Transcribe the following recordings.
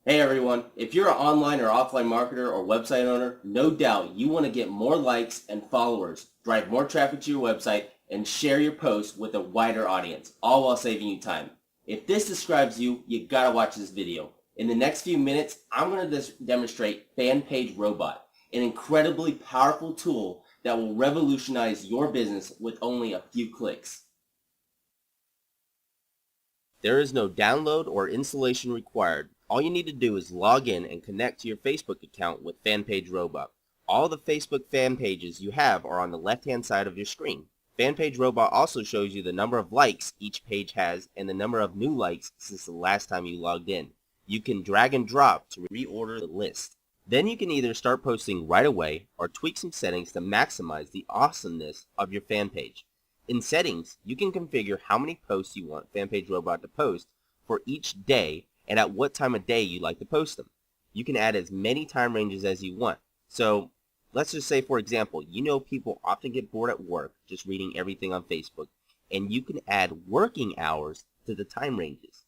Hey everyone, if you're an online or offline marketer or website owner, no doubt you want to get more likes and followers, drive more traffic to your website, and share your posts with a wider audience, all while saving you time. If this describes you, you gotta watch this video. In the next few minutes, I'm going to demonstrate FanPage Robot, an incredibly powerful tool that will revolutionize your business with only a few clicks. There is no download or installation required. All you need to do is log in and connect to your Facebook account with FanPage Robot. All the Facebook fan pages you have are on the left-hand side of your screen. FanPage Robot also shows you the number of likes each page has and the number of new likes since the last time you logged in. You can drag and drop to reorder the list. Then you can either start posting right away or tweak some settings to maximize the awesomeness of your fan page. In settings, you can configure how many posts you want FanPage Robot to post for each day and at what time of day you'd like to post them. You can add as many time ranges as you want. So let's just say, for example, people often get bored at work just reading everything on Facebook, and you can add working hours to the time ranges.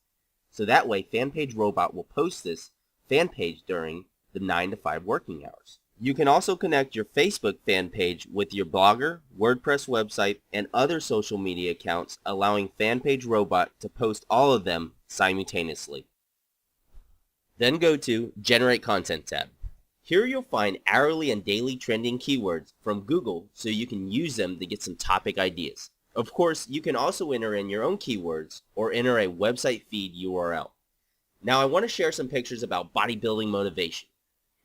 So that way FanPage Robot will post this fan page during the 9 to 5 working hours. You can also connect your Facebook fan page with your Blogger, WordPress website, and other social media accounts, allowing FanPage Robot to post all of them simultaneously. Then go to Generate Content tab. Here you'll find hourly and daily trending keywords from Google so you can use them to get some topic ideas. Of course, you can also enter in your own keywords or enter a website feed URL. Now I want to share some pictures about bodybuilding motivation.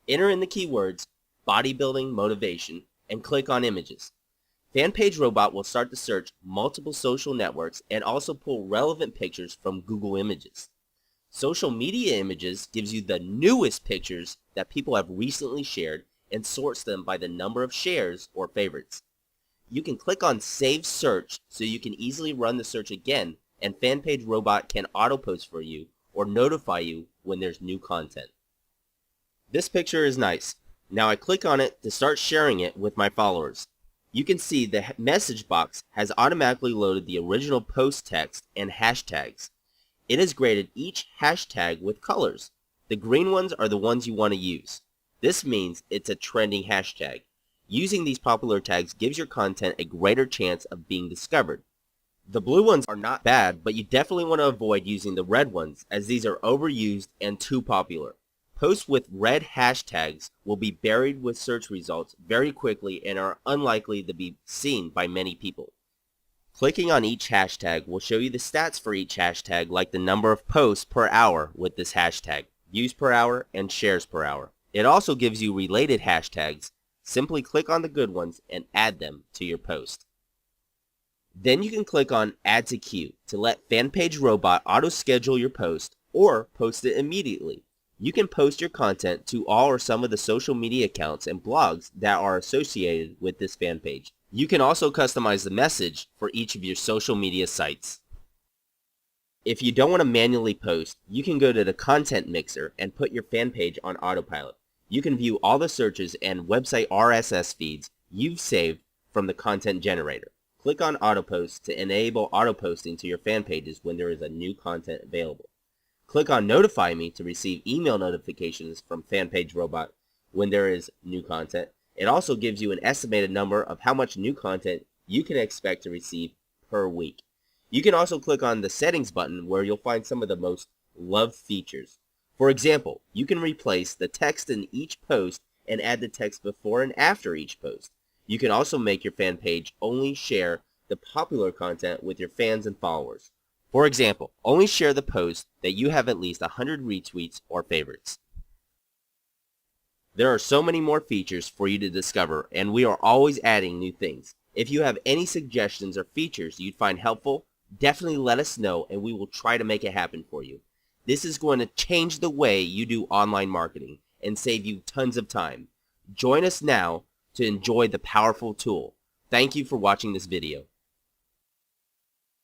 Enter in the keywords bodybuilding motivation and click on images. FanPage Robot will start to search multiple social networks and also pull relevant pictures from Google Images. Social media images gives you the newest pictures that people have recently shared and sorts them by the number of shares or favorites. You can click on Save Search so you can easily run the search again, and FanPage Robot can auto-post for you or notify you when there's new content. This picture is nice. Now I click on it to start sharing it with my followers. You can see the message box has automatically loaded the original post text and hashtags. It has graded each hashtag with colors. The green ones are the ones you want to use. This means it's a trending hashtag. Using these popular tags gives your content a greater chance of being discovered. The blue ones are not bad, but you definitely want to avoid using the red ones as these are overused and too popular. Posts with red hashtags will be buried with search results very quickly and are unlikely to be seen by many people. Clicking on each hashtag will show you the stats for each hashtag, like the number of posts per hour with this hashtag, views per hour, and shares per hour. It also gives you related hashtags. Simply click on the good ones and add them to your post. Then you can click on Add to Queue to let FanPage Robot auto-schedule your post or post it immediately. You can post your content to all or some of the social media accounts and blogs that are associated with this fan page. You can also customize the message for each of your social media sites. If you don't want to manually post, you can go to the Content Mixer and put your fan page on autopilot. You can view all the searches and website RSS feeds you've saved from the content generator. Click on Autopost to enable auto-posting to your fan pages when there is a new content available. Click on Notify Me to receive email notifications from FanPage Robot when there is new content. It also gives you an estimated number of how much new content you can expect to receive per week. You can also click on the Settings button where you'll find some of the most loved features. For example, you can replace the text in each post and add the text before and after each post. You can also make your fan page only share the popular content with your fans and followers. For example, only share the post that you have at least 100 retweets or favorites. There are so many more features for you to discover, and we are always adding new things. If you have any suggestions or features you'd find helpful, definitely let us know and we will try to make it happen for you. This is going to change the way you do online marketing and save you tons of time. Join us now to enjoy the powerful tool. Thank you for watching this video.